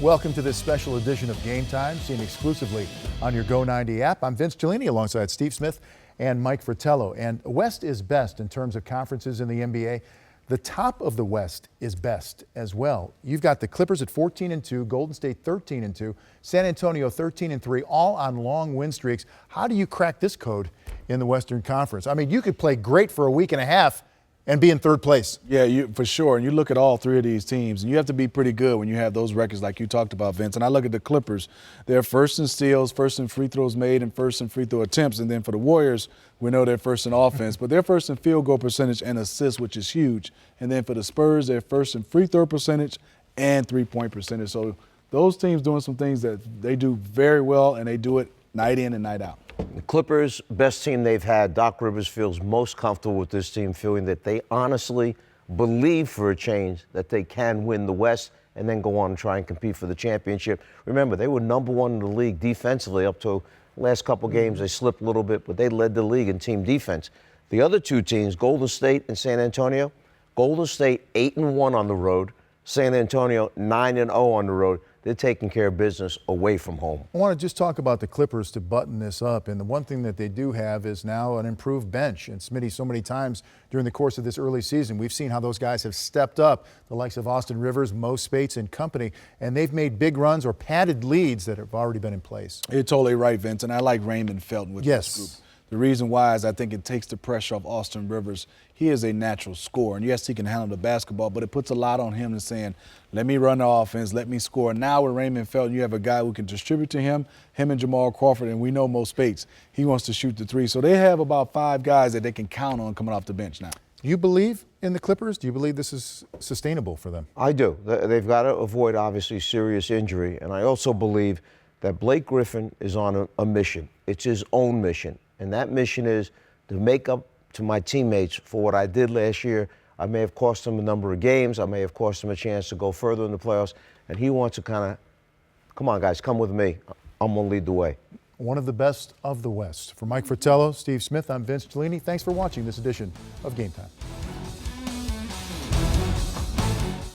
Welcome to this special edition of Game Time, seen exclusively on your Go 90 app. I'm Vince Cellini alongside Steve Smith and Mike Fratello. And West is best in terms of conferences in the NBA. The top of the West is best as well. You've got the Clippers at 14-2, Golden State 13-2, San Antonio 13-3, all on long win streaks. How do you crack this code in the Western Conference? I mean, you could play great for a week and a half and be in third place. Yeah, for sure. And you look at all three of these teams, and you have to be pretty good when you have those records like you talked about, Vince. And I look at the Clippers. They're first in steals, first in free throws made, and first in free throw attempts. And then for the Warriors, we know they're first in offense, but they're first in field goal percentage and assists, which is huge. And then for the Spurs, they're first in free throw percentage and three-point percentage. So those teams doing some things that they do very well, and they do it night in and night out. The Clippers, best team they've had. Doc Rivers feels most comfortable with this team, feeling that they honestly believe for a change that they can win the West and then go on and try and compete for the championship. Remember, they were number one in the league defensively up to the last couple games. They slipped a little bit, but they led the league in team defense. The other two teams, Golden State and San Antonio, Golden State 8-1 on the road, San Antonio 9-0 on the road. They're taking care of business away from home. I want to just talk about the Clippers to button this up. And the one thing that they do have is now an improved bench. And Smitty, so many times during the course of this early season, we've seen how those guys have stepped up, the likes of Austin Rivers, Mo Spates, and company, and they've made big runs or padded leads that have already been in place. You're totally right, Vince. And I like Raymond Felton with this group. The reason why is I think it takes the pressure off Austin Rivers. He is a natural scorer, and yes, he can handle the basketball, but it puts a lot on him to saying, let me run the offense, let me score. Now with Raymond Felton, you have a guy who can distribute to him and Jamal Crawford, and we know Mo Spates. He wants to shoot the three. So they have about 5 guys that they can count on coming off the bench now. Do you believe in the Clippers? Do you believe this is sustainable for them? I do. They've got to avoid, obviously, serious injury. And I also believe that Blake Griffin is on a mission. It's his own mission. And that mission is to make up to my teammates for what I did last year. I may have cost them a number of games. I may have cost them a chance to go further in the playoffs. And he wants to kind of, come on, guys, come with me. I'm going to lead the way. One of the best of the West. For Mike Fratello, Steve Smith, I'm Vince Cellini. Thanks for watching this edition of Game Time.